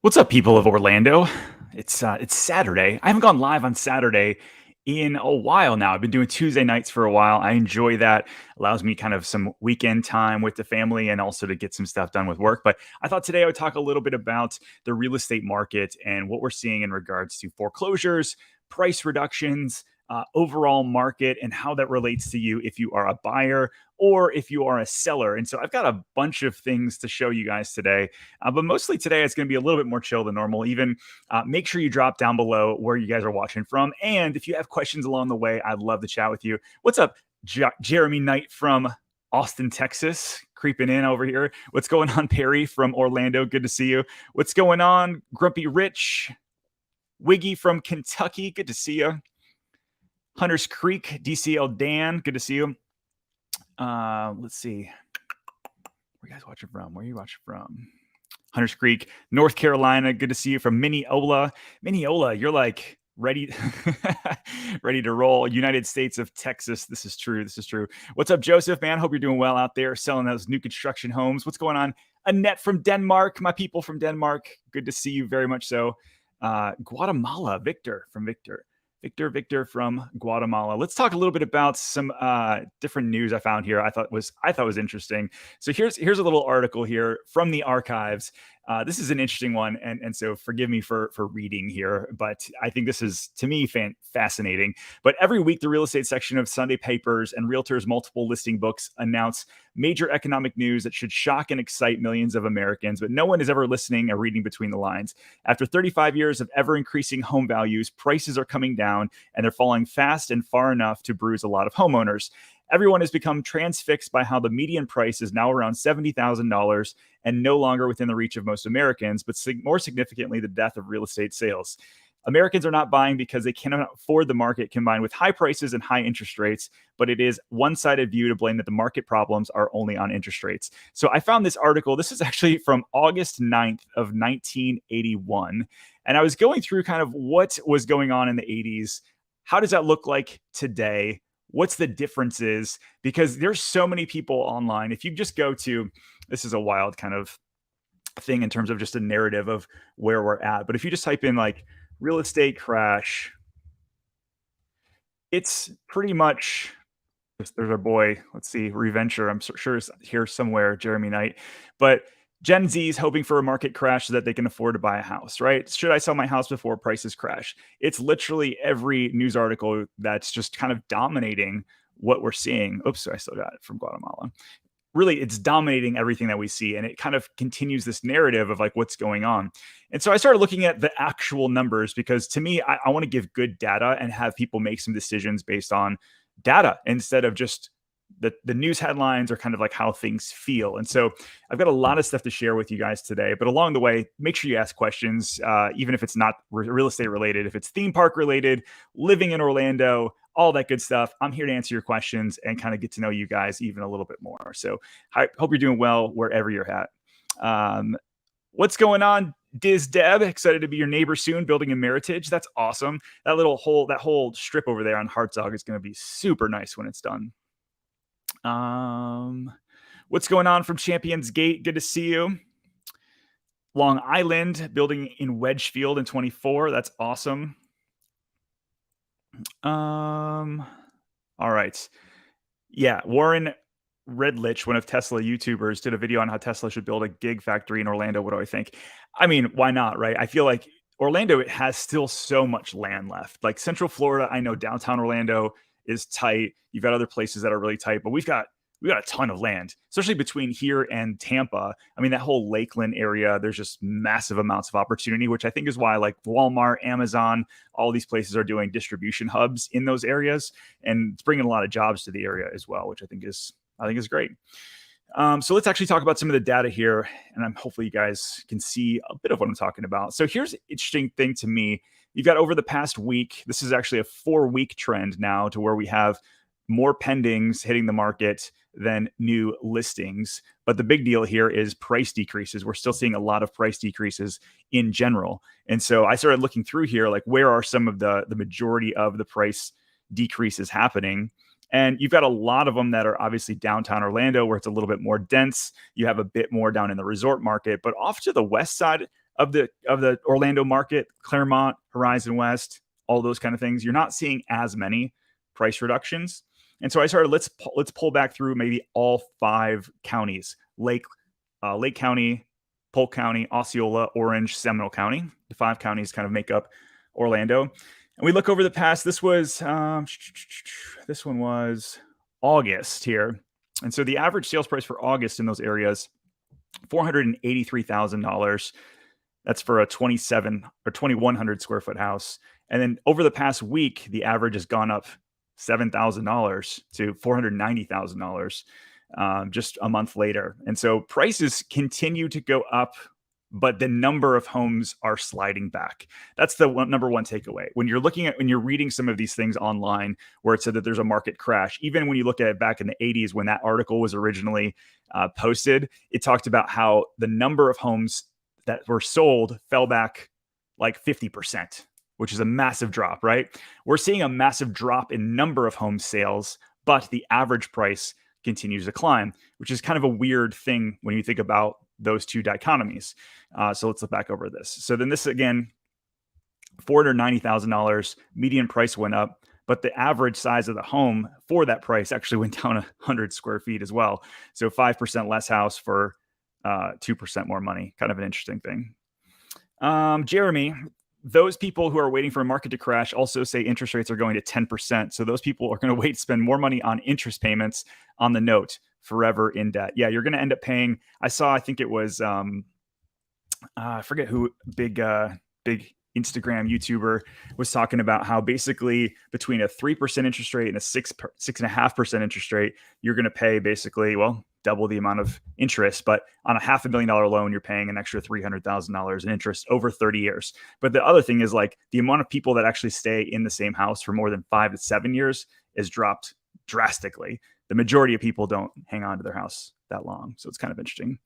What's up, people of Orlando? It's Saturday. I haven't gone live on Saturday in a while now. I've been doing Tuesday nights for a while. I enjoy that. Allows me kind of some weekend time with the family and also to get some stuff done with work. But I thought today I would talk a little bit about the real estate market and what we're seeing in regards to foreclosures, price reductions, overall market, and how that relates to you if you are a buyer or if you are a seller. And so I've got a bunch of things to show you guys today. But mostly today, it's going to be a little bit more chill than normal. Even make sure you drop down below where you guys are watching from. And if you have questions along the way, I'd love to chat with you. What's up, Jeremy Knight from Austin, Texas, creeping in over here? What's going on, Perry from Orlando? Good to see you. What's going on, Grumpy Rich? Wiggy from Kentucky, good to see you. Hunters Creek, DCL Dan, good to see you. Let's see. Where you guys watching from? Where are you watching from? Hunters Creek, North Carolina. Good to see you from Mineola. Mineola, you're like ready, ready to roll. United States of Texas. This is true. This is true. What's up, Joseph? Man, hope you're doing well out there selling those new construction homes. What's going on? Annette from Denmark. My people from Denmark. Good to see you very much so. Guatemala. Victor from Victor. Victor from Guatemala. Let's talk a little bit about some different news I found here. I thought was interesting. So here's a little article here from the archives. This is an interesting one, and so forgive me for reading here, but I think this is, to me, fascinating. But every week, the real estate section of Sunday papers and realtors' multiple listing books announce major economic news that should shock and excite millions of Americans, but no one is ever listening or reading between the lines. After 35 years of ever-increasing home values, prices are coming down, and they're falling fast and far enough to bruise a lot of homeowners. Everyone has become transfixed by how the median price is now around $70,000 and no longer within the reach of most Americans, but more significantly, the death of real estate sales. Americans are not buying because they cannot afford the market combined with high prices and high interest rates, but it is one-sided view to blame that the market problems are only on interest rates. So I found this article. This is actually from August 9th of 1981. And I was going through kind of what was going on in the 80s. How does that look like today? What's the differences? Because there's so many people online. If you just go to, this is a wild kind of thing in terms of just a narrative of where we're at. But if you just type in like real estate crash, it's pretty much, there's our boy, let's see, Reventure. I'm sure it's here somewhere, Jeremy Knight. But Gen Z is hoping for a market crash so that they can afford to buy a house, right? Should I sell my house before prices crash? It's literally every news article that's just kind of dominating what we're seeing. Oops, I still got it from Guatemala. Really, it's dominating everything that we see. And it kind of continues this narrative of like what's going on. And so I started looking at the actual numbers because to me, I want to give good data and have people make some decisions based on data instead of just the news headlines or kind of like how things feel. And so I've got a lot of stuff to share with you guys today, but along the way, make sure you ask questions, even if it's not real estate related, if it's theme park related, living in Orlando, all that good stuff. I'm here to answer your questions and kind of get to know you guys even a little bit more. So I hope you're doing well wherever you're at. What's going on? Diz Deb, excited to be your neighbor soon, building in Meritage. That's awesome. That whole strip over there on Hartzog is going to be super nice when it's done. What's going on from Champions Gate? Good to see you. Long Island, building in Wedgefield in 24. That's awesome. All right. Yeah, Warren Redlich, one of Tesla YouTubers, did a video on how Tesla should build a gig factory in Orlando. What do I think? I mean, why not, right? I feel like Orlando, it has still so much land left. Like Central Florida, I know downtown Orlando is tight. You've got other places that are really tight, but we've got a ton of land, especially between here and Tampa. I mean, that whole Lakeland area, there's just massive amounts of opportunity, which I think is why like Walmart, Amazon, all these places are doing distribution hubs in those areas, and it's bringing a lot of jobs to the area as well, which I think is great. So let's actually talk about some of the data here, and hopefully you guys can see a bit of what I'm talking about. So here's an interesting thing to me. You've got over the past week, this is actually a 4-week trend now to where we have more pendings hitting the market than new listings. But the big deal here is price decreases. We're still seeing a lot of price decreases in general. And so I started looking through here, like where are some of the majority of the price decreases happening? And you've got a lot of them that are obviously downtown Orlando where it's a little bit more dense. You have a bit more down in the resort market, but off to the west side, of the Orlando market, Claremont, Horizon West, all those kind of things, you're not seeing as many price reductions. And so I started, let's pull back through maybe all 5 counties: Lake County, Polk County, Osceola, Orange, Seminole County. The 5 counties kind of make up Orlando. And we look over the past. This one was August here, and so the average sales price for August in those areas, $483,000. That's for a 2,100 square foot house. And then over the past week, the average has gone up $7,000 to $490,000 just a month later. And so prices continue to go up, but the number of homes are sliding back. That's the number one takeaway. When you're reading some of these things online where it said that there's a market crash, even when you look at it back in the 80s when that article was originally posted, it talked about how the number of homes that were sold fell back like 50%, which is a massive drop, right? We're seeing a massive drop in number of home sales, but the average price continues to climb, which is kind of a weird thing when you think about those two dichotomies. So let's look back over this. So then this again, $490,000 median price went up, but the average size of the home for that price actually went down 100 square feet as well. So 5% less house for 2% more money. Kind of an interesting thing. Jeremy, those people who are waiting for a market to crash also say interest rates are going to 10%. So those people are going to wait to spend more money on interest payments on the note, forever in debt. Yeah, you're going to end up paying. I think it was, I forget who, big Instagram YouTuber was talking about how basically between a 3% interest rate and a 6.5% interest rate, you're going to pay basically, well, double the amount of interest. But on a $500,000 loan, you're paying an extra $300,000 in interest over 30 years. But the other thing is, like, the amount of people that actually stay in the same house for more than 5 to 7 years is dropped drastically. The majority of people don't hang on to their house that long. So it's kind of interesting.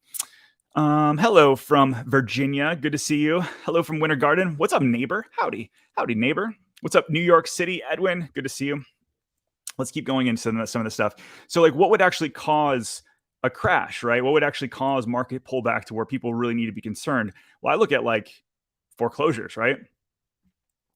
Hello from Virginia. Good to see you. Hello from Winter Garden. What's up, neighbor? Howdy, neighbor. What's up, New York City? Edwin, good to see you. Let's keep going into some of the stuff. So, like, what would actually cause a crash, right? What would actually cause market pullback to where people really need to be concerned? Well, I look at like foreclosures, right?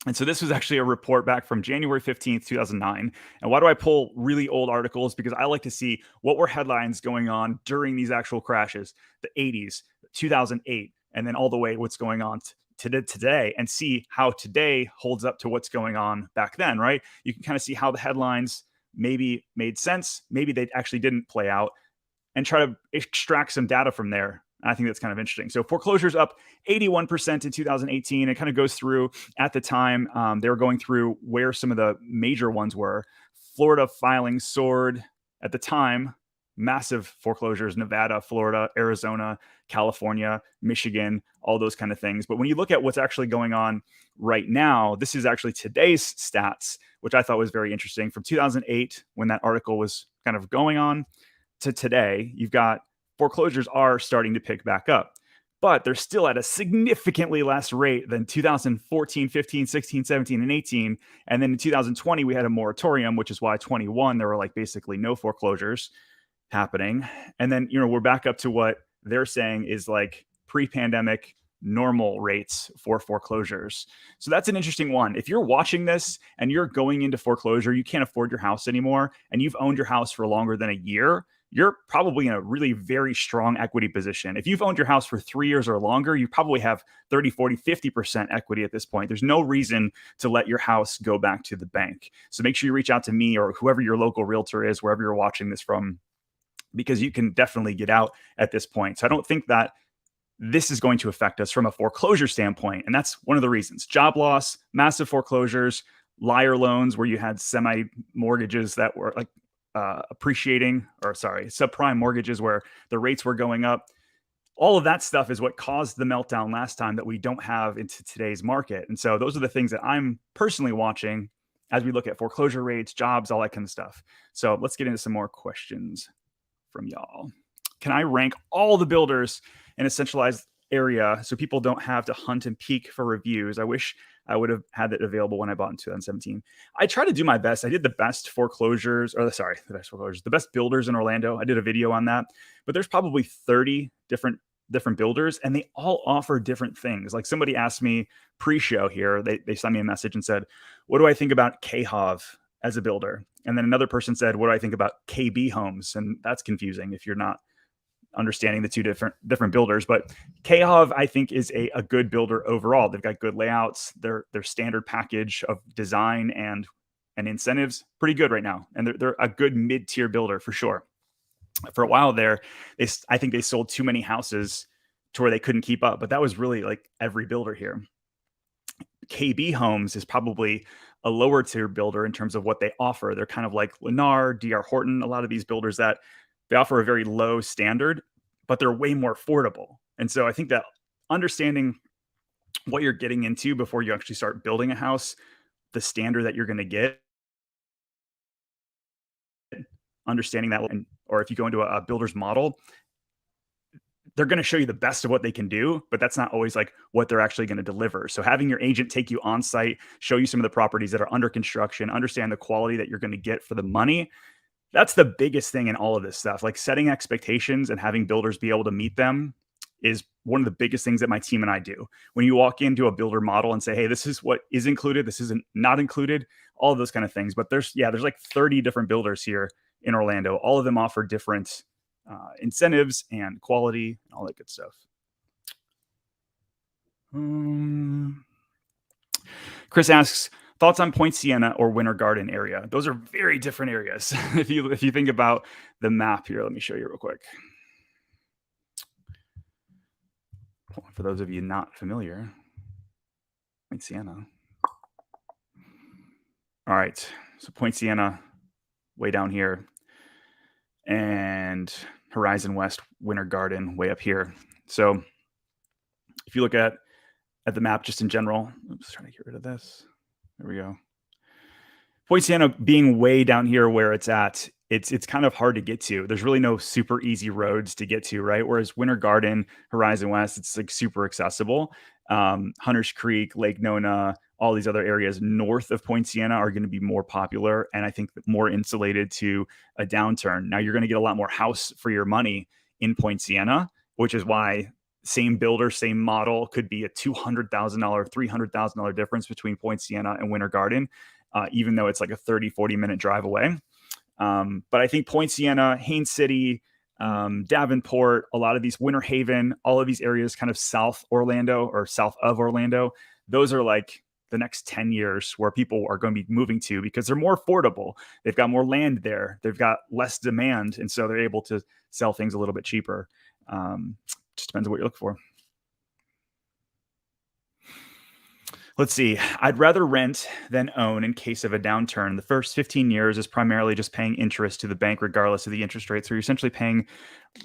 And so this was actually a report back from January 15th, 2009. And why do I pull really old articles? Because I like to see what were headlines going on during these actual crashes, the 80s, 2008, and then all the way what's going on today, and see how today holds up to what's going on back then, right? You can kind of see how the headlines maybe made sense, maybe they actually didn't play out, and try to extract some data from there. I think that's kind of interesting. So foreclosures up 81% in 2018. It kind of goes through at the time. They were going through where some of the major ones were. Florida filings soared at the time. Massive foreclosures: Nevada, Florida, Arizona, California, Michigan, all those kind of things. But when you look at what's actually going on right now, this is actually today's stats, which I thought was very interesting. From 2008, when that article was kind of going on, to today, you've got foreclosures are starting to pick back up, but they're still at a significantly less rate than 2014, 15, 16, 17, and 18. And then in 2020, we had a moratorium, which is why 21, there were like basically no foreclosures happening. And then, we're back up to what they're saying is like pre-pandemic normal rates for foreclosures. So that's an interesting one. If you're watching this and you're going into foreclosure, you can't afford your house anymore, and you've owned your house for longer than a year, you're probably in a really very strong equity position. If you've owned your house for 3 years or longer, you probably have 30, 40, 50% equity at this point. There's no reason to let your house go back to the bank. So make sure you reach out to me or whoever your local realtor is, wherever you're watching this from, because you can definitely get out at this point. So I don't think that this is going to affect us from a foreclosure standpoint. And that's one of the reasons. Job loss, massive foreclosures, liar loans where you had semi-mortgages that were like subprime mortgages where the rates were going up. All of that stuff is what caused the meltdown last time that we don't have into today's market. And so those are the things that I'm personally watching as we look at foreclosure rates, jobs, all that kind of stuff. So let's get into some more questions from y'all. Can I rank all the builders in a centralized area so people don't have to hunt and peek for reviews? I wish I would have had that available when I bought in 2017. I try to do my best. I did the best builders in Orlando. I did a video on that, but there's probably 30 different different builders, and they all offer different things. Like somebody asked me pre-show here, they sent me a message and said, "What do I think about KHOV as a builder?" And then another person said, "What do I think about KB Homes?" And that's confusing if you're not understanding the two different builders. But KHOV, I think, is a good builder overall. They've got good layouts. Their standard package of design and incentives pretty good right now, and they're a good mid-tier builder for sure. For a while there, I think they sold too many houses to where they couldn't keep up, but that was really like every builder here. KB Homes is probably a lower tier builder in terms of what they offer. They're kind of like Lennar, DR Horton, a lot of these builders that they offer a very low standard, but they're way more affordable. And so I think that understanding what you're getting into before you actually start building a house, the standard that you're going to get, understanding that, or if you go into a builder's model, they're going to show you the best of what they can do, but that's not always like what they're actually going to deliver. So having your agent take you on site, show you some of the properties that are under construction, understand the quality that you're going to get for the money. That's the biggest thing in all of this stuff. Like setting expectations and having builders be able to meet them is one of the biggest things that my team and I do. When you walk into a builder model and say, "Hey, this is what is included, this isn't not included," all of those kind of things. But there's like 30 different builders here in Orlando. All of them offer different incentives and quality and all that good stuff. Chris asks, thoughts on Poinciana or Winter Garden area? Those are very different areas. If you think about the map here, let me show you real quick. For those of you not familiar, Poinciana. All right, so Poinciana, way down here, and Horizon West, Winter Garden, way up here. So if you look at the map just in general, oops, trying to get rid of this. There we go. Poinciana being way down here where it's at, it's kind of hard to get to. There's really no super easy roads to get to, right? Whereas Winter Garden, Horizon West, it's like super accessible. Hunters Creek, Lake Nona, all these other areas north of Poinciana are going to be more popular and I think more insulated to a downturn. Now you're going to get a lot more house for your money in Poinciana, which is why same builder, same model could be a $200,000, $300,000 difference between Poinciana and Winter Garden, even though it's like a 30, 40-minute drive away. But I think Poinciana, Haines City, Davenport, a lot of these, Winter Haven, all of these areas kind of south Orlando or south of Orlando, those are like the next 10 years where people are going to be moving to because they're more affordable. They've got more land there. They've got less demand. And so they're able to sell things a little bit cheaper. Just depends on what you're looking for. Let's see. I'd rather rent than own in case of a downturn. The first 15 years is primarily just paying interest to the bank, regardless of the interest rate. So you're essentially paying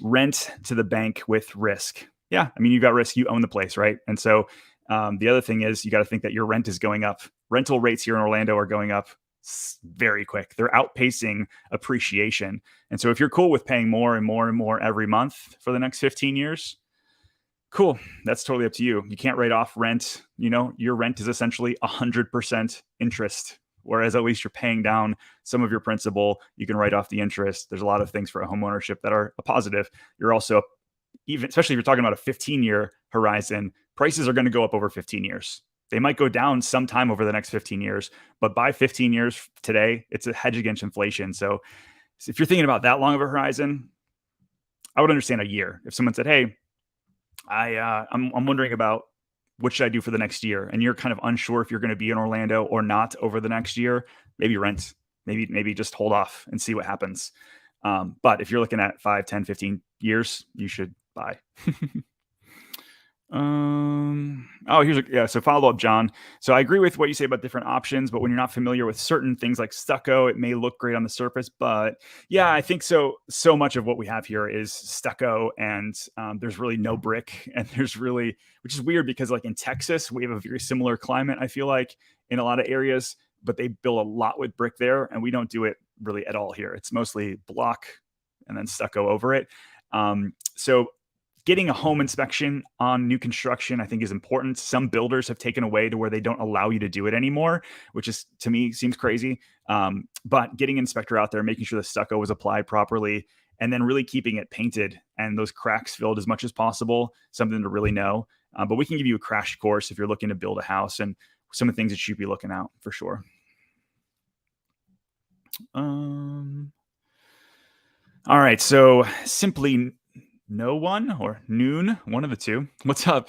rent to the bank with risk. Yeah. I mean, you got risk, you own the place, right? And so the other thing is you got to think that your rent is going up. Rental rates here in Orlando are going up very quick. They're outpacing appreciation. And so if you're cool with paying more and more and more every month for the next 15 years, cool. That's totally up to you. You can't write off rent. You know, your rent is essentially 100% interest, whereas at least you're paying down some of your principal. You can write off the interest. There's a lot of things for a homeownership that are a positive. You're also, even, especially if you're talking about a 15-year horizon, prices are going to go up over 15 years. They might go down sometime over the next 15 years, but by 15 years today, it's a hedge against inflation. So if you're thinking about that long of a horizon, I would understand a year. If someone said, "Hey, I'm wondering about what should I do for the next year," and you're kind of unsure if you're going to be in Orlando or not over the next year, maybe rent, maybe just hold off and see what happens. But if you're looking at 5, 10, 15 years, you should buy. So follow up, John. So I agree with what you say about different options, but when you're not familiar with certain things like stucco, it may look great on the surface, but yeah, I think so much of what we have here is stucco, and there's really no brick, and which is weird because like in Texas, we have a very similar climate, I feel like, in a lot of areas, but they build a lot with brick there, and we don't do it really at all here. It's mostly block and then stucco over it. So getting a home inspection on new construction, I think, is important. Some builders have taken away to where they don't allow you to do it anymore, which is, to me, seems crazy. But getting an inspector out there, making sure the stucco was applied properly, and then really keeping it painted and those cracks filled as much as possible, something to really know. But we can give you a crash course if you're looking to build a house and some of the things that you should be looking out for sure. All right, so simply no one or noon, one of the two. What's up?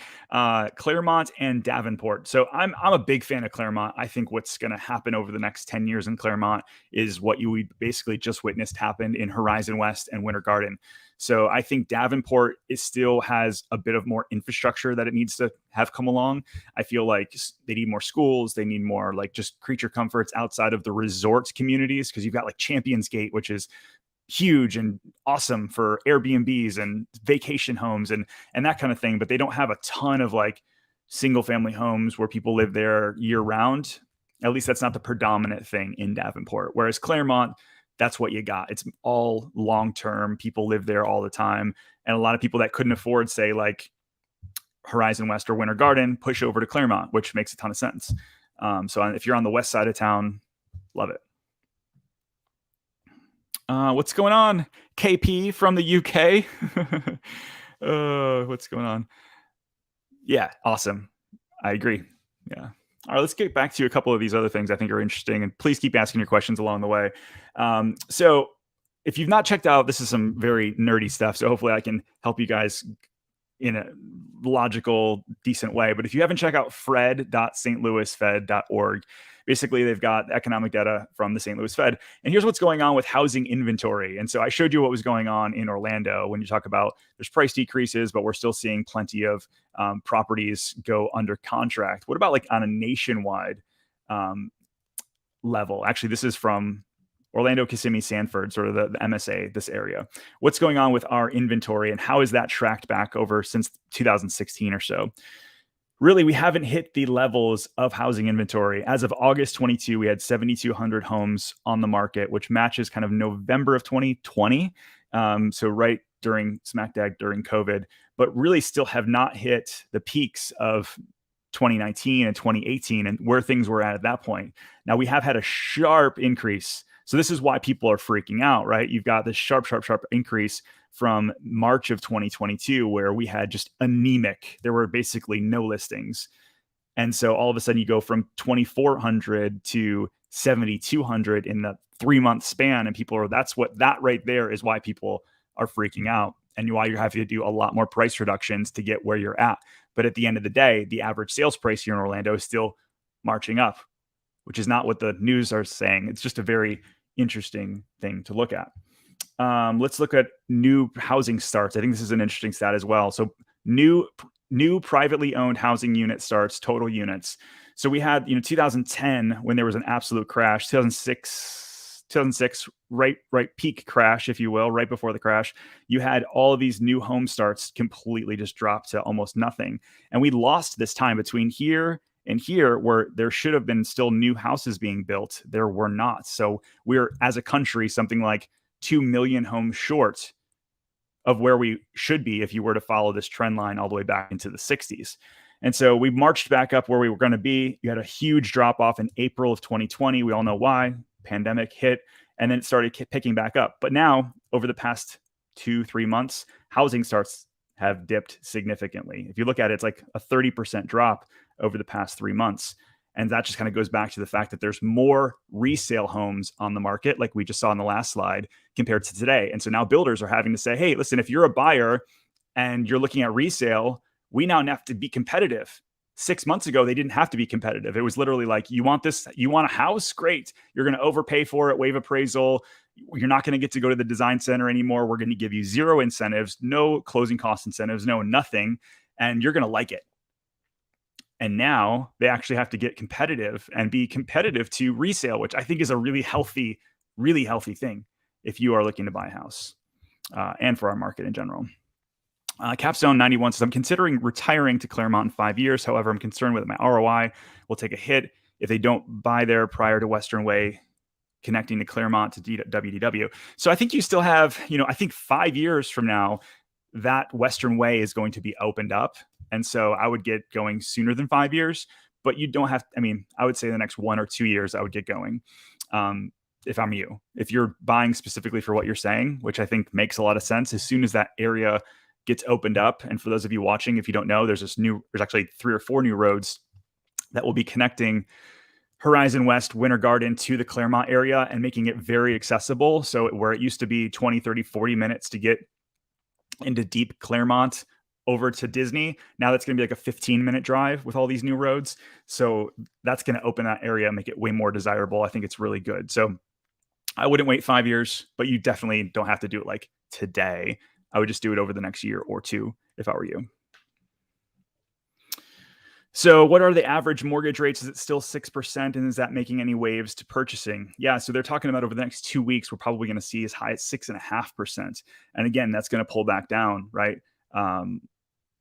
Claremont and Davenport. So I'm a big fan of Claremont. I think what's going to happen over the next 10 years in Claremont is what you basically just witnessed happened in Horizon West and Winter Garden. So I think Davenport still has a bit of more infrastructure that it needs to have come along. I feel like they need more schools. They need more like just creature comforts outside of the resort communities, because you've got like Champions Gate, which is huge and awesome for Airbnbs and vacation homes and that kind of thing, but they don't have a ton of like single family homes where people live there year round. At least that's not the predominant thing in Davenport. Whereas Claremont, that's what you got. It's all long term. People live there all the time, and a lot of people that couldn't afford, say, like Horizon West or Winter Garden, push over to Claremont, which makes a ton of sense. So if you're on the west side of town, love it. What's going on? KP from the UK. What's going on? Yeah, awesome. I agree. Yeah. All right, let's get back to a couple of these other things I think are interesting, and please keep asking your questions along the way. So if you've not checked out, this is some very nerdy stuff, so hopefully I can help you guys in a logical, decent way. But if you haven't checked out fred.stlouisfed.org, basically they've got economic data from the St. Louis Fed. And here's what's going on with housing inventory. And so I showed you what was going on in Orlando when you talk about there's price decreases, but we're still seeing plenty of properties go under contract. What about like on a nationwide level? Actually, this is from Orlando, Kissimmee, Sanford, sort of the MSA, this area. What's going on with our inventory and how is that tracked back over since 2016 or so? Really, we haven't hit the levels of housing inventory. As of August 22, we had 7,200 homes on the market, which matches kind of November of 2020. So right during smack dab during COVID, but really still have not hit the peaks of 2019 and 2018 and where things were at that point. Now we have had a sharp increase. So this is why people are freaking out, right? You've got this sharp increase from March of 2022, where we had just anemic. There were basically no listings. And so all of a sudden you go from 2,400 to 7,200 in the 3-month span. And people are, that right there is why people are freaking out and why you're having to do a lot more price reductions to get where you're at. But at the end of the day, the average sales price here in Orlando is still marching up, which is not what the news are saying. It's just a very interesting thing to look at. Let's look at new housing starts. I think this is an interesting stat as well. So new privately owned housing unit starts, total units. So we had, 2010 when there was an absolute crash, 2006 right peak crash, if you will, right before the crash. You had all of these new home starts completely just drop to almost nothing. And we lost this time between here and here, where there should have been still new houses being built. There were not. So we're, as a country, something like 2 million homes short of where we should be if you were to follow this trend line all the way back into the 60s. And so we marched back up where we were going to be. You had a huge drop off in April of 2020. We all know why. Pandemic hit, and then it started picking back up. But now, over the past 2-3 months, housing starts have dipped significantly. If you look at it, it's like a 30% drop over the past 3 months. And that just kind of goes back to the fact that there's more resale homes on the market, like we just saw in the last slide, compared to today. And so now builders are having to say, hey, listen, if you're a buyer and you're looking at resale, we now have to be competitive. 6 months ago, they didn't have to be competitive. It was literally like, you want this, you want a house? Great. You're going to overpay for it, waive appraisal. You're not going to get to go to the design center anymore. We're going to give you zero incentives, no closing cost incentives, no nothing. And you're going to like it. And now they actually have to get competitive and be competitive to resale, which I think is a really healthy thing if you are looking to buy a house and for our market in general. Capstone 91 says, I'm considering retiring to Claremont in 5 years. However, I'm concerned with my ROI will take a hit if they don't buy there prior to Western Way connecting to Claremont to WDW. So I think you still have, I think 5 years from now, that Western Way is going to be opened up. And so I would get going sooner than 5 years, but you don't have, I would say the next 1 or 2 years I would get going. if I'm you. If you're buying specifically for what you're saying, which I think makes a lot of sense, as soon as that area gets opened up, and for those of you watching, if you don't know, there's actually 3 or 4 new roads that will be connecting Horizon West Winter Garden to the Claremont area and making it very accessible. So where it used to be 20, 30, 40 minutes to get into deep Claremont over to Disney, now that's going to be like a 15-minute drive with all these new roads. So that's going to open that area and make it way more desirable. I think it's really good. So I wouldn't wait 5 years, but you definitely don't have to do it like today. I would just do it over the next year or two if I were you. So, what are the average mortgage rates? Is it still 6%? And is that making any waves to purchasing? Yeah. So, they're talking about over the next 2 weeks, we're probably going to see as high as 6.5%. And again, that's going to pull back down, right? Um,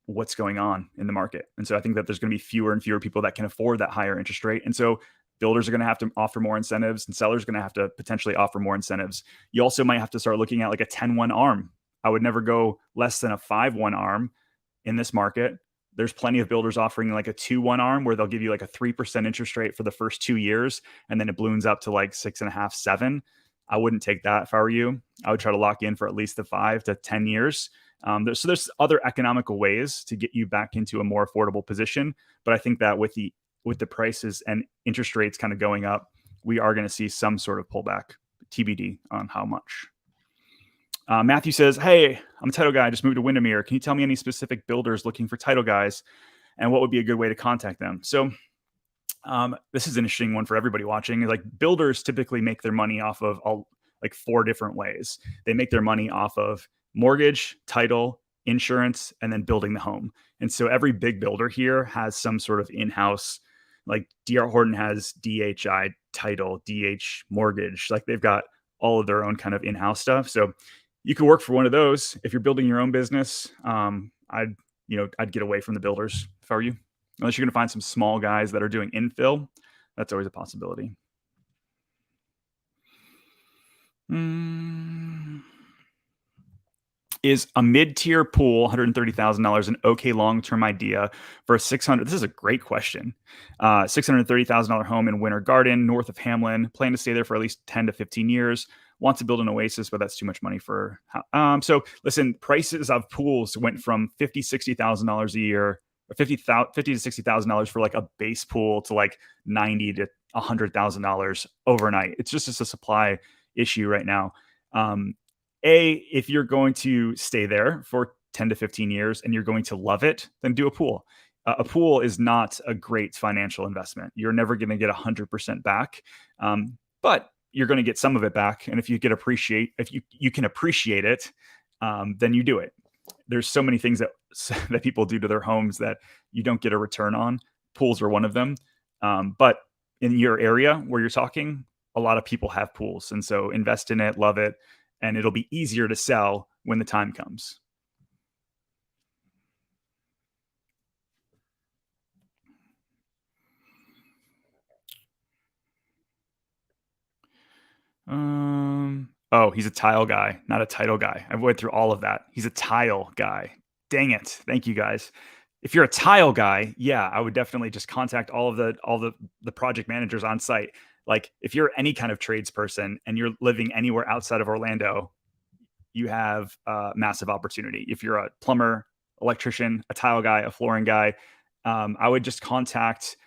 what's going on in the market. And so, I think that there's going to be fewer and fewer people that can afford that higher interest rate. And so, builders are going to have to offer more incentives, and sellers are going to have to potentially offer more incentives. You also might have to start looking at like a 10-1 arm. I would never go less than a 5-1 arm in this market. There's plenty of builders offering like a 2-1 arm where they'll give you like a 3% interest rate for the first 2 years, and then it balloons up to like 6.5, 7. I wouldn't take that if I were you. I would try to lock in for at least the 5 to 10 years. There's other economical ways to get you back into a more affordable position. But I think that with the prices and interest rates kind of going up, we are going to see some sort of pullback, TBD on how much. Matthew says, hey, I'm a title guy. I just moved to Windermere. Can you tell me any specific builders looking for title guys and what would be a good way to contact them? So this is an interesting one for everybody watching. Like, builders typically make their money off of like 4 different ways. They make their money off of mortgage, title, insurance, and then building the home. And so every big builder here has some sort of in-house, like D.R. Horton has DHI title, DH mortgage. Like, they've got all of their own kind of in-house stuff. So you could work for one of those. If you're building your own business, I'd get away from the builders if I were you. Unless you're going to find some small guys that are doing infill, that's always a possibility. Is a mid-tier pool, $130,000, an okay long-term idea for a 600? This is a great question. $630,000 home in Winter Garden, north of Hamlin. Plan to stay there for at least 10 to 15 years. Want to build an oasis, but that's too much money for. So listen, prices of pools went from $50,000-$60,000 a year, or $50,000 to $60,000 for like a base pool, to like $90,000 to $100,000 overnight. It's just a supply issue right now. If you're going to stay there for 10 to 15 years and you're going to love it, then do a pool. A pool is not a great financial investment. You're never going to get 100% back, but you're going to get some of it back. And if you can appreciate it, then you do it. There's so many things that people do to their homes that you don't get a return on. Pools are one of them. But in your area where you're talking, a lot of people have pools. And so invest in it, love it, and it'll be easier to sell when the time comes. Oh, he's a tile guy, not a title guy. I went through all of that. He's a tile guy. Dang it. Thank you, guys. If you're a tile guy, yeah, I would definitely just contact all the project managers on site. Like, if you're any kind of tradesperson and you're living anywhere outside of Orlando, you have a massive opportunity. If you're a plumber, electrician, a tile guy, a flooring guy, I would just contact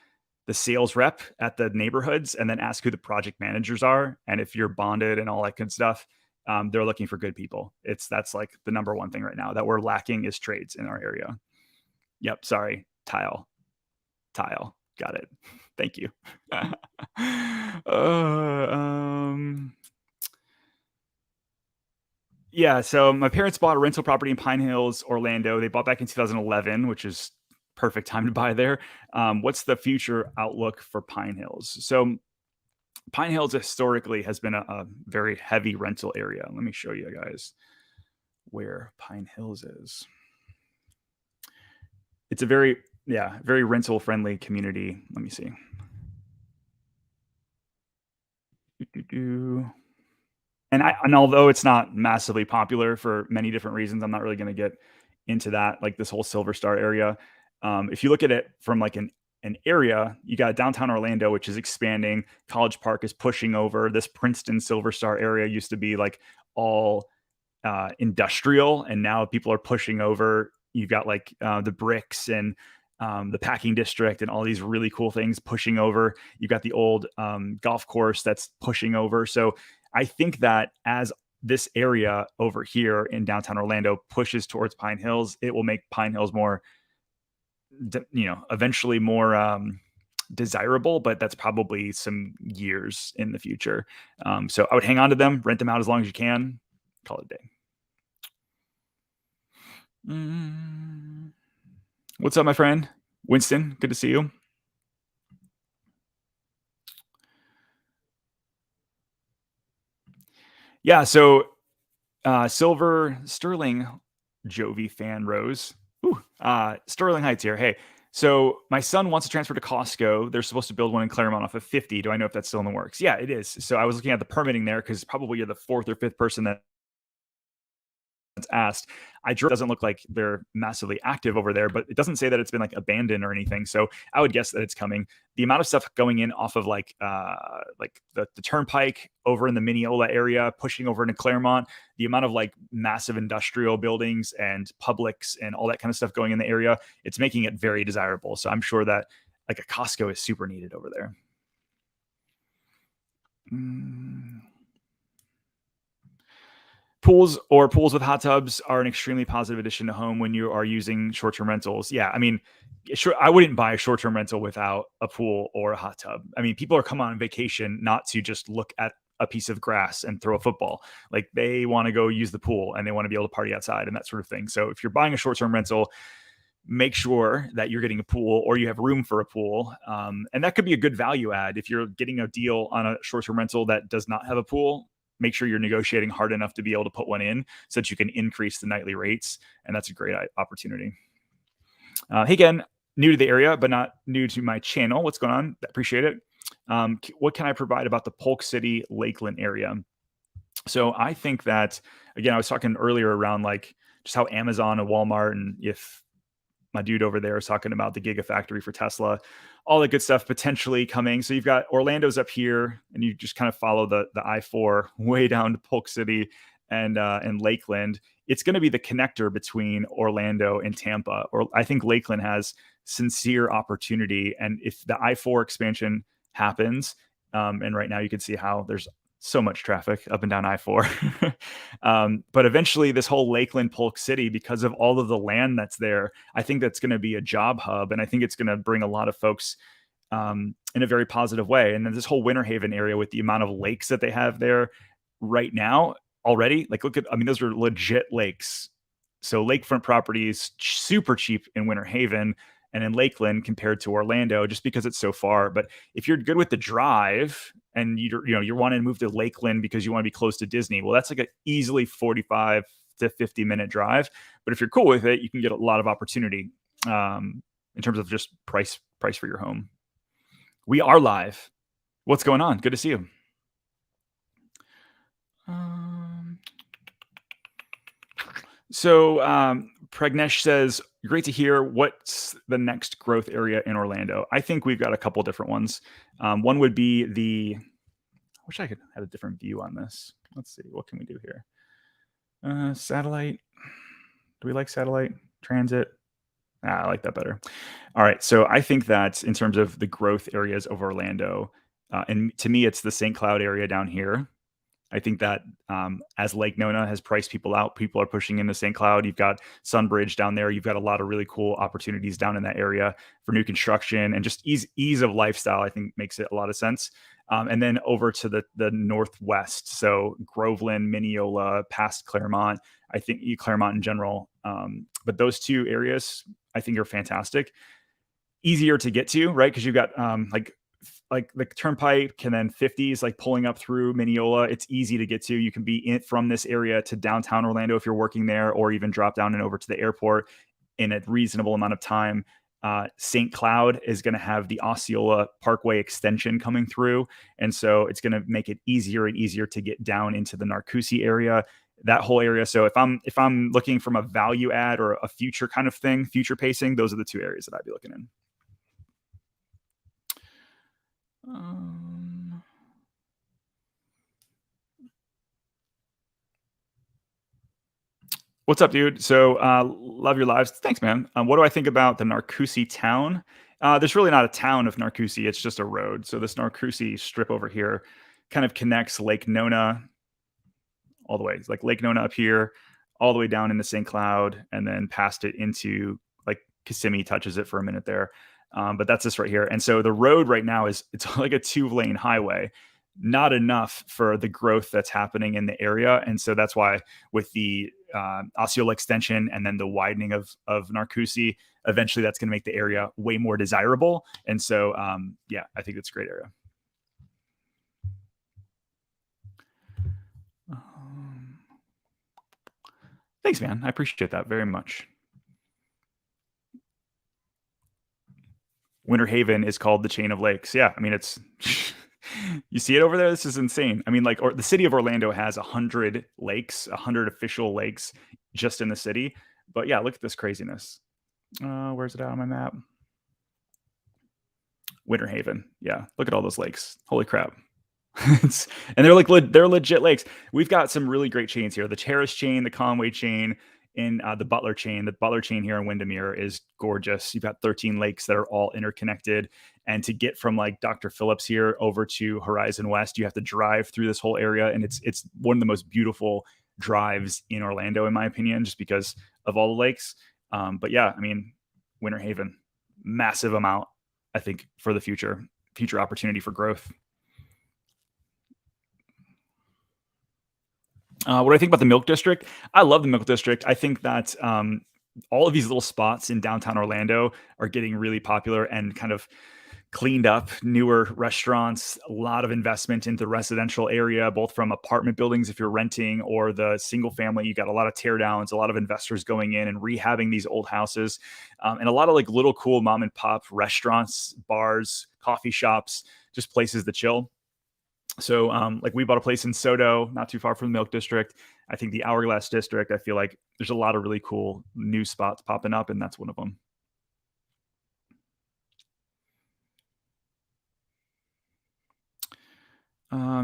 the sales rep at the neighborhoods and then ask who the project managers are. And if you're bonded and all that good stuff, they're looking for good people. That's like the number one thing right now that we're lacking is trades in our area. Yep. Sorry. Tile. Got it. Thank you. Yeah. So my parents bought a rental property in Pine Hills, Orlando. They bought back in 2011, which is perfect time to buy there. What's the future outlook for Pine Hills? So Pine Hills historically has been a very heavy rental area. Let me show you guys where Pine Hills is. It's a very rental friendly community. Let me see. And although it's not massively popular for many different reasons, I'm not really going to get into that, like this whole Silver Star area. If you look at it from like an an area. You got downtown Orlando, which is expanding. College Park is pushing over. This Princeton Silver Star area used to be like all industrial, and now people are pushing over. You've got like the bricks and the packing district and all these really cool things pushing over. You've got the old golf course that's pushing over. So I think that as this area over here in downtown Orlando pushes towards Pine Hills, it will make Pine Hills more, eventually more desirable, but that's probably some years in the future. So I would hang on to them, rent them out as long as you can, call it a day. What's up, my friend? Winston, good to see you. Yeah, so Silver Sterling Jovi fan Rose. Sterling Heights here. Hey, so my son wants to transfer to Costco. They're supposed to build one in Claremont off of 50. Do I know if that's still in the works? Yeah, it is. So I was looking at the permitting there because probably you're the fourth or fifth person that's asked. Doesn't look like they're massively active over there, but it doesn't say that it's been like abandoned or anything. So I would guess that it's coming. The amount of stuff going in off of like the turnpike over in the Mineola area, pushing over into Claremont, the amount of like massive industrial buildings and Publix and all that kind of stuff going in the area, it's making it very desirable. So I'm sure that like a Costco is super needed over there. Pools with hot tubs are an extremely positive addition to home when you are using short-term rentals. Yeah, I mean, sure, I wouldn't buy a short-term rental without a pool or a hot tub. I mean, people are coming on vacation not to just look at a piece of grass and throw a football. Like they want to go use the pool and they want to be able to party outside and that sort of thing. So if you're buying a short-term rental, make sure that you're getting a pool or you have room for a pool. And that could be a good value add. If you're getting a deal on a short-term rental that does not have a pool, make sure you're negotiating hard enough to be able to put one in so that you can increase the nightly rates. And that's a great opportunity. Hey, again, new to the area, but not new to my channel. What's going on? Appreciate it. What can I provide about the Polk City, Lakeland area? So I think that, again, I was talking earlier around like just how Amazon and Walmart, and if my dude over there is talking about the Gigafactory for Tesla, all that good stuff potentially coming. So you've got Orlando's up here, and you just kind of follow the I-4 way down to Polk City and Lakeland. It's going to be the connector between Orlando and Tampa. Or I think Lakeland has sincere opportunity, and if the I-4 expansion happens, and right now you can see how there's so much traffic up and down I-4. But eventually this whole Lakeland, Polk City, because of all of the land that's there, I think that's going to be a job hub. And I think it's going to bring a lot of folks in a very positive way. And then this whole Winter Haven area with the amount of lakes that they have there right now already, like those are legit lakes. So lakefront properties, super cheap in Winter Haven and in Lakeland compared to Orlando, just because it's so far. But if you're good with the drive and you're wanting to move to Lakeland because you want to be close to Disney, well, that's like an easily 45 to 50-minute drive. But if you're cool with it, you can get a lot of opportunity in terms of just price for your home. We are live. What's going on? Good to see you. So Pregnesh says, great to hear. What's the next growth area in Orlando? I think we've got a couple different ones. One would be I wish I could have a different view on this. Let's see. What can we do here? Satellite. Do we like satellite? Transit? I like that better. All right. So I think that in terms of the growth areas of Orlando, and to me, it's the St. Cloud area down here. I think that as Lake Nona has priced people out, people are pushing into St. Cloud. You've got Sunbridge down there. You've got a lot of really cool opportunities down in that area for new construction and just ease of lifestyle. I think makes it a lot of sense. And then over to the northwest, so Groveland, Mineola, past Claremont. I think Claremont in general, but those two areas I think are fantastic. Easier to get to, right? Because you've got like the turnpike and then 50s like pulling up through Mineola. It's easy to get to. You can be from this area to downtown Orlando if you're working there, or even drop down and over to the airport in a reasonable amount of time. St. Cloud is going to have the Osceola Parkway extension coming through, and so it's going to make it easier and easier to get down into the Narcoossee area, that whole area. So if I'm looking from a value add or a future kind of thing, future pacing, those are the two areas that I'd be looking in. Um, what's up, dude? So, love your lives. Thanks, man. What do I think about the Narcoossee town? There's really not a town of Narcoossee. It's just a road. So this Narcoossee strip over here kind of connects Lake Nona all the way. It's like Lake Nona up here, all the way down into St. Cloud, and then past it into like Kissimmee touches it for a minute there. But that's this right here. And so the road right now is it's like a 2 lane highway, not enough for the growth that's happening in the area. And so that's why with the Osceola extension and then the widening of Narcoossee, eventually that's going to make the area way more desirable. And so yeah, I think it's a great area. Um, thanks, man. I appreciate that very much. Winter Haven is called the chain of lakes. Yeah, I mean it's you see it over there. This is insane. I mean, like, or the city of Orlando has 100 lakes, 100 official lakes just in the city. But yeah, look at this craziness. Where's it out on my map? Winter Haven. Yeah, look at all those lakes. Holy crap! And they're like they're legit lakes. We've got some really great chains here. The Terrace chain, the Conway chain, and the Butler chain. The Butler chain here in Windermere is gorgeous. You've got 13 lakes that are all interconnected. And to get from like Dr. Phillips here over to Horizon West, you have to drive through this whole area, and it's one of the most beautiful drives in Orlando, in my opinion, just because of all the lakes. But yeah, I mean, Winter Haven, massive amount, I think, for the future opportunity for growth. What do I think about the Milk District? I love the Milk District. I think that all of these little spots in downtown Orlando are getting really popular and kind of cleaned up, newer restaurants, a lot of investment into the residential area, both from apartment buildings if you're renting or the single family. You got a lot of tear downs, a lot of investors going in and rehabbing these old houses, and a lot of like little cool mom and pop restaurants, bars, coffee shops, just places to chill. So, like we bought a place in Soto, not too far from the Milk District. I think the Hourglass District. I feel like there's a lot of really cool new spots popping up, and that's one of them.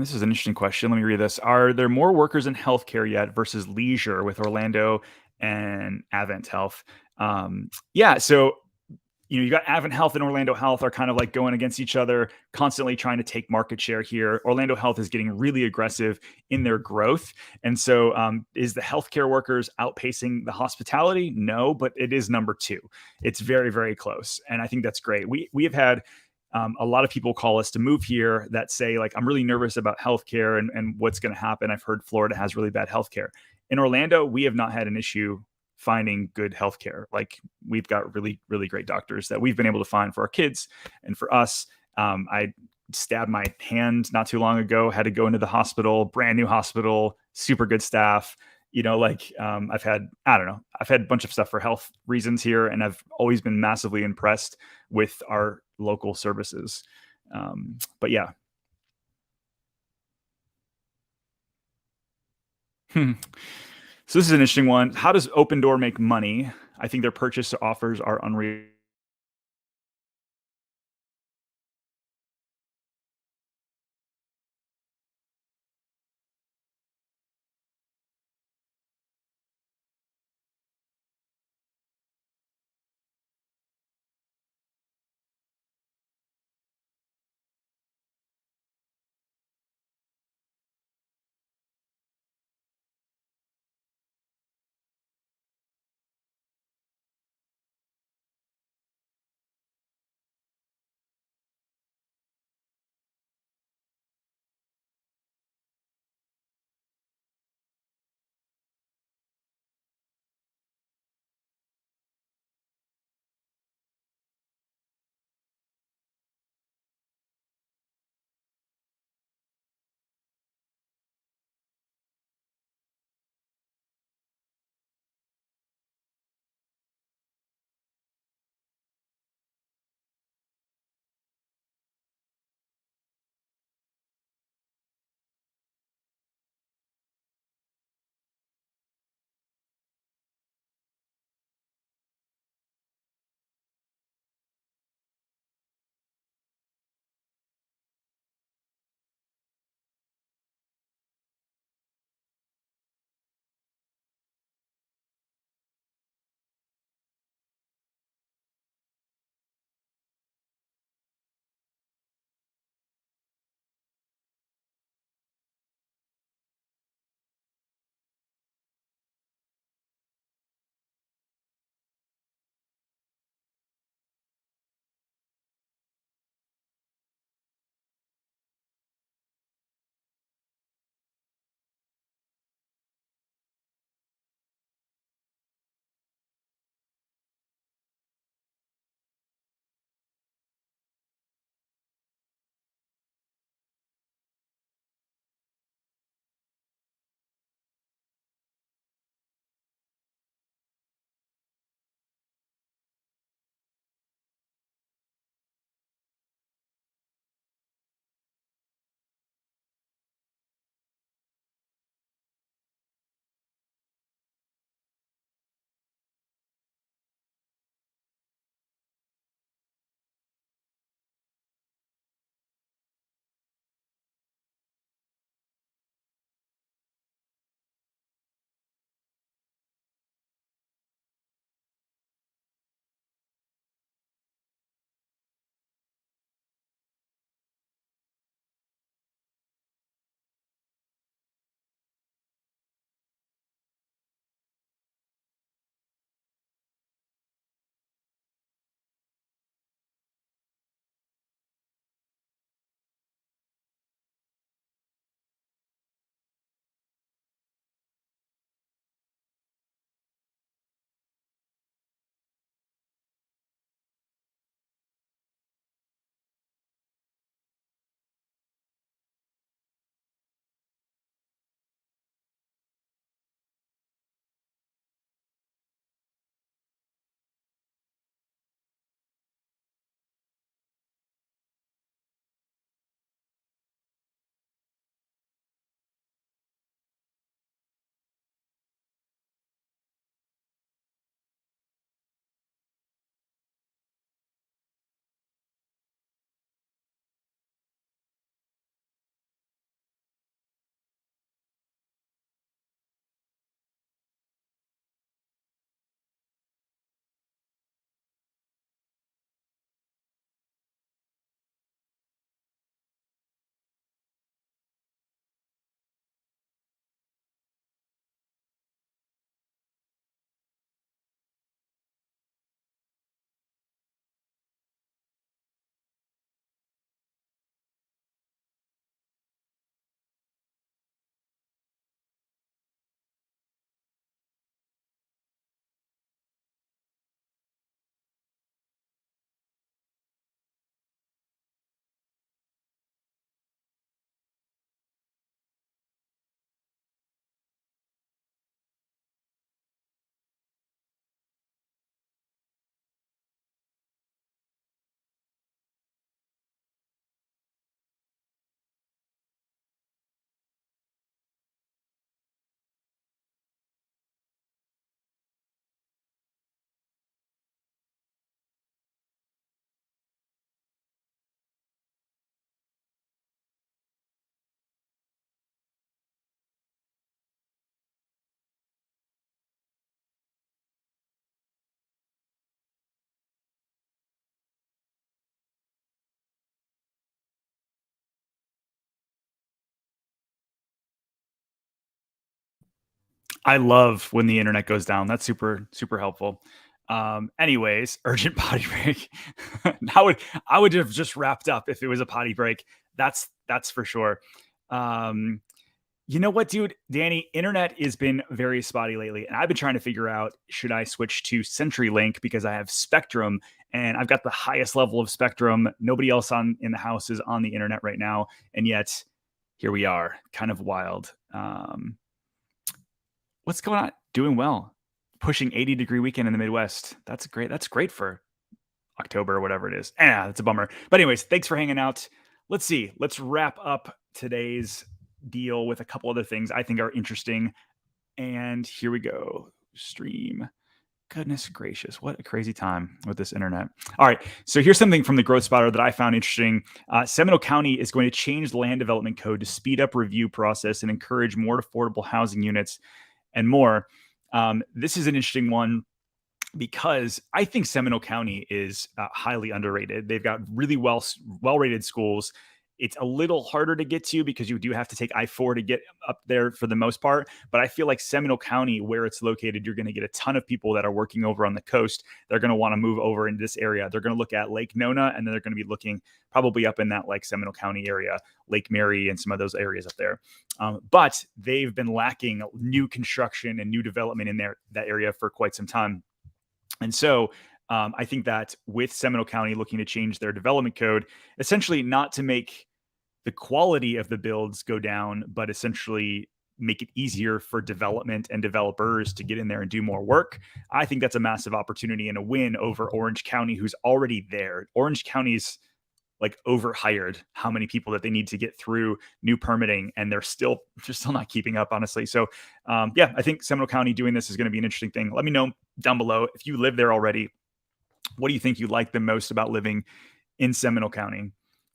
This is an interesting question. Let me read this. Are there more workers in healthcare yet versus leisure with Orlando and Advent Health? Yeah, so you got Advent Health and Orlando Health are kind of like going against each other, constantly trying to take market share here. Orlando Health is getting really aggressive in their growth. And so, is the healthcare workers outpacing the hospitality? No, but it is number two. It's very, very close. And I think that's great. We have had a lot of people call us to move here that say, like, I'm really nervous about healthcare and what's going to happen. I've heard Florida has really bad healthcare. In Orlando, we have not had an issue finding good healthcare. Like we've got really, really great doctors that we've been able to find for our kids and for us. I stabbed my hand not too long ago, had to go into the hospital, brand new hospital, super good staff. I've had, I don't know, I've had a bunch of stuff for health reasons here, and I've always been massively impressed with our local services. But yeah. Hmm. So this is an interesting one. How does Open Door make money? I think their purchase offers are unreal. I love when the internet goes down. That's super helpful. Anyways, urgent potty break. I would I would have just wrapped up if it was a potty break. That's for sure. Um, you know what, dude? Danny, internet has been very spotty lately, and I've been trying to figure out should I switch to CenturyLink because I have Spectrum and I've got the highest level of Spectrum. Nobody else on in the house is on the internet right now, and yet here we are, kind of wild. What's going on? Doing well. Pushing 80-degree weekend in the Midwest. That's great. That's great for October or whatever it is. Yeah, that's a bummer. But anyways, thanks for hanging out. Let's see. Let's wrap up today's deal with a couple other things I think are interesting. And here we go. Stream. Goodness gracious, what a crazy time with this internet. All right, so here's something from the Growth Spotter that I found interesting. Seminole County is going to change the land development code to speed up review process and encourage more affordable housing units and more. This is an interesting one because I think Seminole County is highly underrated. They've got really well rated schools. It's a little harder to get to because you do have to take I-4 to get up there for the most part. But I feel like Seminole County, where it's located, you're going to get a ton of people that are working over on the coast. They're going to want to move over into this area. They're going to look at Lake Nona, and then they're going to be looking probably up in that like Seminole County area, Lake Mary, and some of those areas up there. But they've been lacking new construction and new development in that area for quite some time. And so I think that with Seminole County looking to change their development code, essentially not to make the quality of the builds go down, but essentially make it easier for development and developers to get in there and do more work. I think that's a massive opportunity and a win over Orange County, who's already there. Orange County's like overhired how many people that they need to get through new permitting, and they're still not keeping up, honestly. So yeah, I think Seminole County doing this is going to be an interesting thing. Let me know down below if you live there already. What do you think you like the most about living in Seminole County?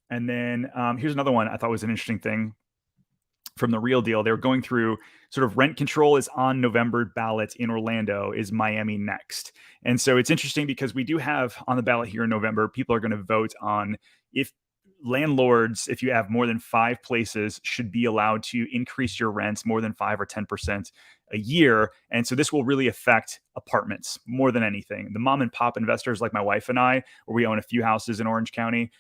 And then here's another one I thought was an interesting thing from the Real Deal. They were going through sort of rent control is on November ballot in Orlando. Is Miami next? And so it's interesting because we do have on the ballot here in November, people are going to vote on if landlords, if you have more than 5 places, should be allowed to increase your rents more than 5 or 10% a year. And so this will really affect apartments more than anything. The mom and pop investors like my wife and I, where we own a few houses in Orange County,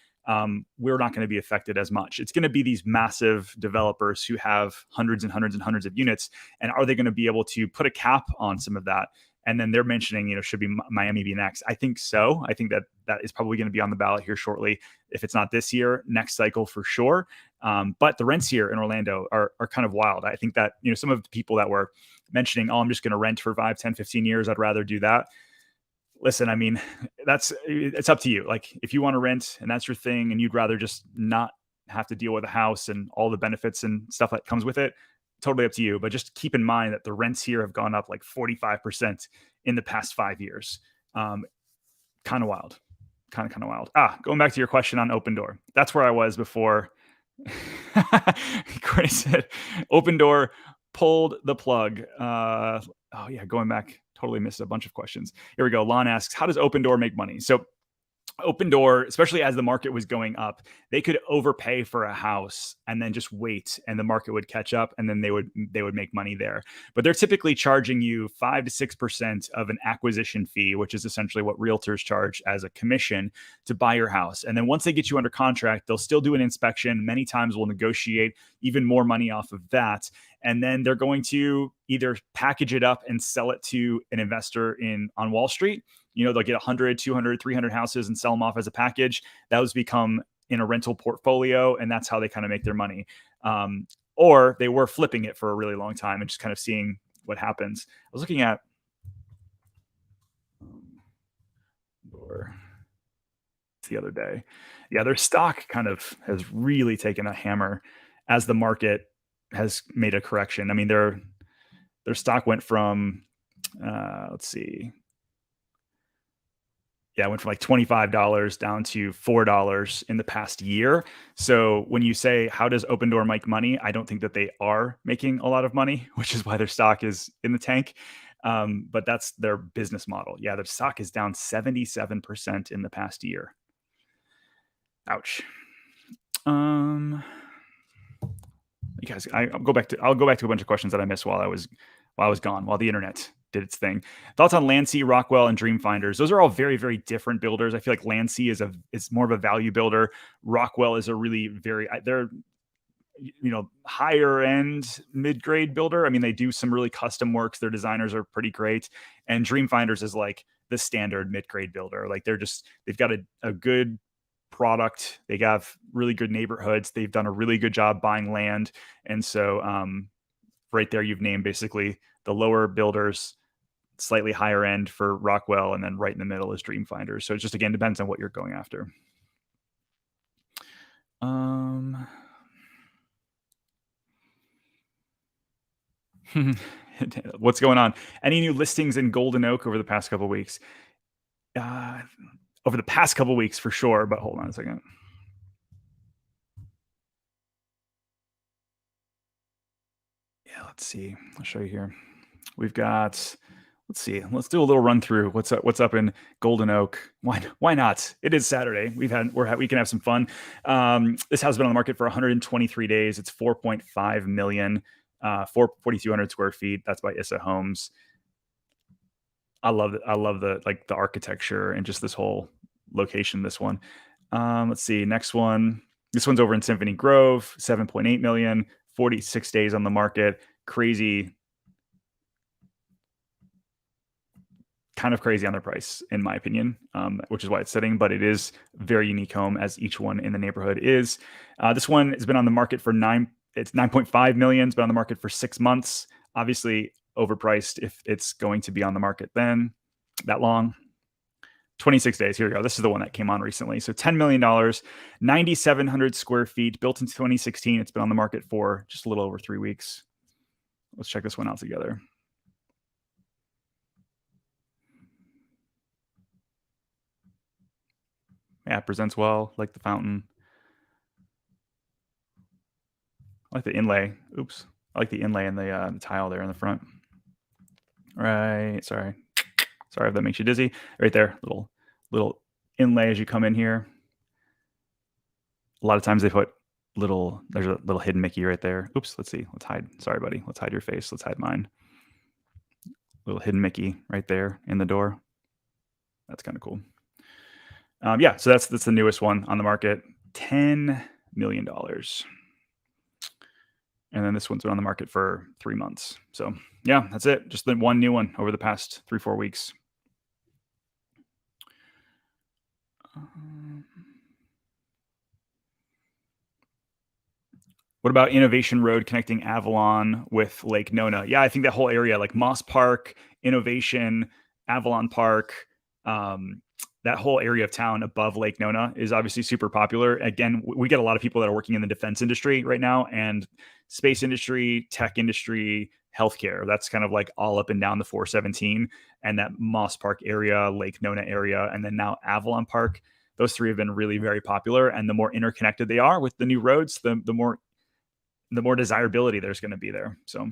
we're not going to be affected as much. It's going to be these massive developers who have hundreds and hundreds and hundreds of units. And are they going to be able to put a cap on some of that? And then they're mentioning, should be Miami be next? I think so. I think that is probably going to be on the ballot here shortly. If it's not this year, next cycle for sure. But the rents here in Orlando are kind of wild. I think that, some of the people that were mentioning, I'm just going to rent for 5, 10, 15 years. I'd rather do that. Listen, I mean, it's up to you. Like if you want to rent and that's your thing and you'd rather just not have to deal with a house and all the benefits and stuff that comes with it, totally up to you. But just keep in mind that the rents here have gone up like 45% in the past 5 years. Kind of wild. Kind of wild. Going back to your question on Open Door. That's where I was before. Courtney said, Open Door pulled the plug. Oh yeah, going back, totally missed a bunch of questions. Here we go. Lon asks, how does Open Door make money? So Open Door, especially as the market was going up, they could overpay for a house and then just wait, and the market would catch up, and then they would make money there. But they're typically charging you 5 to 6% of an acquisition fee, which is essentially what realtors charge as a commission to buy your house. And then once they get you under contract, they'll still do an inspection. Many times we'll negotiate even more money off of that. And then they're going to either package it up and sell it to an investor on Wall Street. They'll get 100, 200, 300 houses and sell them off as a package. Those become in a rental portfolio, and that's how they kind of make their money. Or they were flipping it for a really long time and just kind of seeing what happens. I was looking at the other day. Yeah, their stock kind of has really taken a hammer as the market has made a correction. I mean, their stock went from, let's see. Yeah, it went from like $25 down to $4 in the past year. So when you say, how does Open Door make money? I don't think that they are making a lot of money, which is why their stock is in the tank. But that's their business model. Yeah, their stock is down 77% in the past year. Ouch. You guys, I'll go back to a bunch of questions that I missed while I was while I was gone, while the internet did its thing. Thoughts on Landsea, Rockwell, and Dreamfinders? Those are all very, very different builders. I feel like Landsea is more of a value builder. Rockwell is a really very they're higher end mid grade builder. I mean, they do some really custom works. Their designers are pretty great, and Dreamfinders is like the standard mid grade builder. Like they've got a good product. They have really good neighborhoods. They've done a really good job buying land, and so right there you've named basically the lower builders, slightly higher end for Rockwell, and then right in the middle is Dreamfinders. So it just again depends on what you're going after. What's going on? Any new listings in Golden Oak over the past couple weeks? Uh, Over the past couple weeks for sure, but hold on a second. Yeah, let's see. I'll show you here. We've got. Let's see. Let's do a little run through what's up in Golden Oak. Why not? It is Saturday. We can have some fun. This house has been on the market for 123 days. It's 4.5 million, 4,200 square feet. That's by Issa Homes. I love it. I love the architecture and just this whole location. This one. Let's see. Next one. This one's over in Symphony Grove. 7.8 million. 46 days on the market. Crazy. Kind of crazy on their price, in my opinion, which is why it's sitting. But it is a very unique home, as each one in the neighborhood is. This one has been on the market for It's 9.5 million. It's been on the market for 6 months. Obviously overpriced if it's going to be on the market then that long. 26 days. Here we go. This is the one that came on recently. So $10 million, 9,700 square feet, built in 2016. It's been on the market for just a little over 3 weeks. Let's check this one out together. Yeah, it presents well, like the fountain. I like the inlay. Oops. I like the inlay and the tile there in the front. Right. Sorry if that makes you dizzy. Right there. Little inlay as you come in here. A lot of times they put there's a little hidden Mickey right there. Oops. Let's see. Let's hide. Sorry, buddy. Let's hide your face. Let's hide mine. Little hidden Mickey right there in the door. That's kind of cool. Yeah. So that's the newest one on the market. $10 million. And then this one's been on the market for 3 months. So yeah, that's it. Just the one new one over the past 3-4 weeks. What about Innovation Road connecting Avalon with Lake Nona? Yeah, I think that whole area, like Moss Park, Innovation, Avalon Park, that whole area of town above Lake Nona is obviously super popular. Again, we get a lot of people that are working in the defense industry right now, and space industry, tech industry, healthcare. That's kind of like all up and down the 417, and that Moss Park area, Lake Nona area, and then now Avalon Park. Those three have been really very popular, and the more interconnected they are with the new roads, the more desirability there's going to be there. So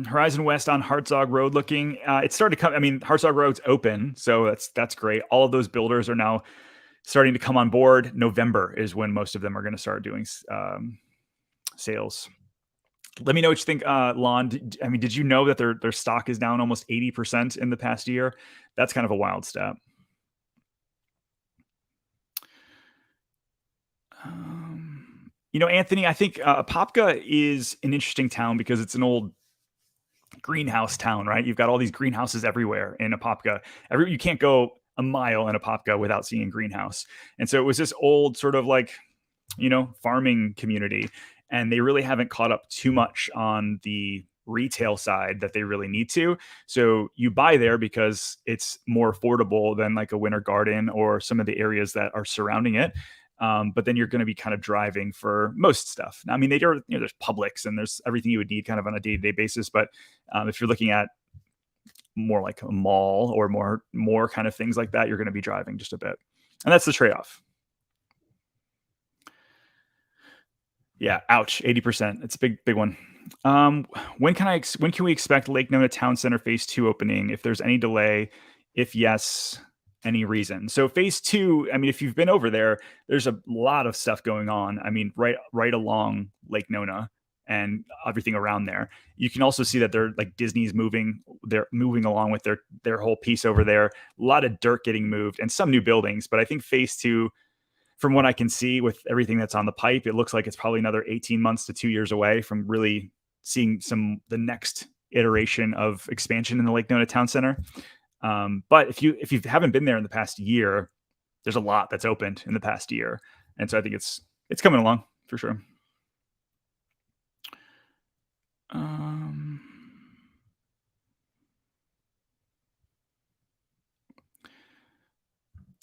Horizon West on Hartzog Road looking. It started to come. I mean, Hartzog Road's open, so that's great. All of those builders are now starting to come on board. November is when most of them are going to start doing sales. Let me know what you think, Lon. Did you know that their stock is down almost 80% in the past year? That's kind of a wild stat. Anthony, I think Apopka is an interesting town because it's an old greenhouse town, right? You've got all these greenhouses everywhere in Apopka. You can't go a mile in Apopka without seeing a greenhouse. And so it was this old sort of like, farming community. And they really haven't caught up too much on the retail side that they really need to. So you buy there because it's more affordable than like a Winter Garden or some of the areas that are surrounding it. But then you're going to be kind of driving for most stuff. Now, I mean, there's Publix and there's everything you would need kind of on a day-to-day basis. But if you're looking at more like a mall or more kind of things like that, you're going to be driving just a bit. And that's the trade-off. Yeah. Ouch. 80%. It's a big one. When can we expect Lake Nona Town Center Phase 2 opening? If there's any delay, if yes, any reason. So phase two, I mean, if you've been over there, there's a lot of stuff going on. I mean, right along Lake Nona and everything around there. You can also see that they're like Disney's moving, they're moving along with their whole piece over there. A lot of dirt getting moved and some new buildings. But I think phase two, from what I can see with everything that's on the pipe, it looks like it's probably another 18 months to 2 years away from really seeing the next iteration of expansion in the Lake Nona Town Center. But if you haven't been there in the past year, there's a lot that's opened in the past year, and so I think it's coming along for sure. Um,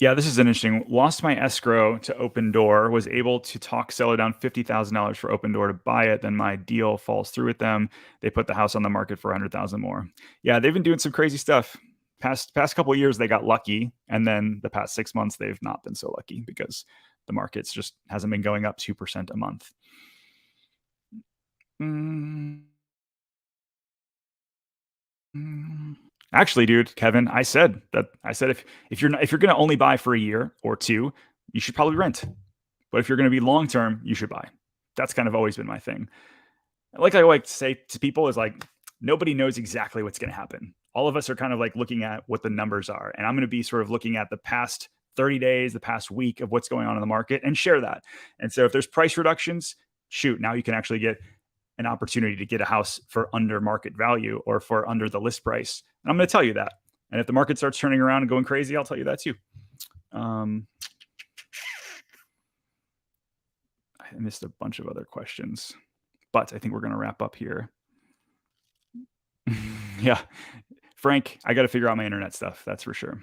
Yeah, this is interesting. Lost my escrow to Open Door. Was able to talk seller down $50,000 for Open Door to buy it. Then my deal falls through with them. They put the house on the market for 100,000 more. Yeah, they've been doing some crazy stuff. Past couple of years they got lucky, and then the past 6 months they've not been so lucky because the market's just hasn't been going up 2% a month. Mm. Actually, dude, Kevin, I said if you're gonna only buy for a year or two, you should probably rent. But if you're gonna be long term, you should buy. That's kind of always been my thing. Like I like to say to people is like nobody knows exactly what's gonna happen. All of us are kind of like looking at what the numbers are. And I'm gonna be sort of looking at the past 30 days, the past week of what's going on in the market and share that. And so if there's price reductions, shoot, now you can actually get an opportunity to get a house for under market value or for under the list price. And I'm going to tell you that. And if the market starts turning around and going crazy, I'll tell you that too. I missed a bunch of other questions, but I think we're going to wrap up here. Yeah. Frank, I got to figure out my internet stuff. That's for sure.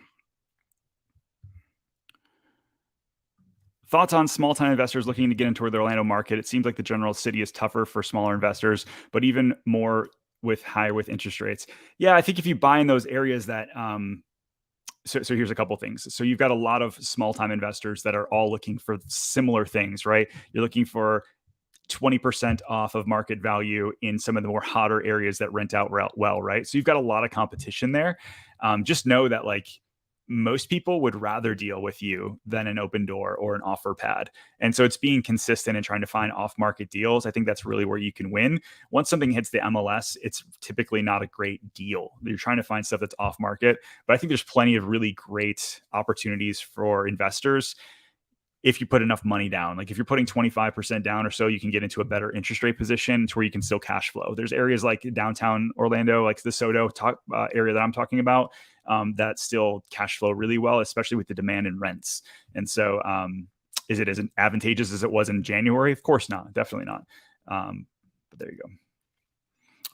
Thoughts on small time investors looking to get into the Orlando market? It seems like the general city is tougher for smaller investors, but even more with interest rates. Yeah, I think if you buy in those areas that so here's a couple things. So you've got a lot of small time investors that are all looking for similar things, right? You're looking for 20% off of market value in some of the more hotter areas that rent out well, right? So you've got a lot of competition there. Just know that like most people would rather deal with you than an Open Door or an offer pad. And so it's being consistent and trying to find off market deals. I think that's really where you can win. Once something hits the MLS, it's typically not a great deal. You're trying to find stuff that's off market, but I think there's plenty of really great opportunities for investors if you put enough money down. Like if you're putting 25% down or so, you can get into a better interest rate position to where you can still cash flow. There's areas like downtown Orlando, like the Soto area that I'm talking about, that still cash flow really well, especially with the demand in rents. And so is it as advantageous as it was in January? Of course not. Definitely not. But there you go.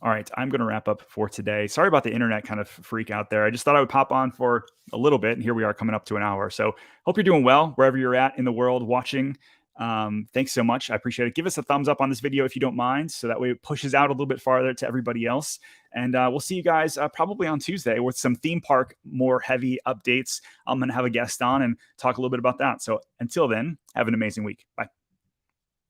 All right, I'm going to wrap up for today. Sorry about the internet kind of freak out there. I just thought I would pop on for a little bit, and here we are coming up to an hour. So hope you're doing well wherever you're at in the world watching. Thanks so much. I appreciate it. Give us a thumbs up on this video if you don't mind, so that way it pushes out a little bit farther to everybody else. And we'll see you guys probably on Tuesday with some theme park, more heavy updates. I'm going to have a guest on and talk a little bit about that. So until then, have an amazing week. Bye.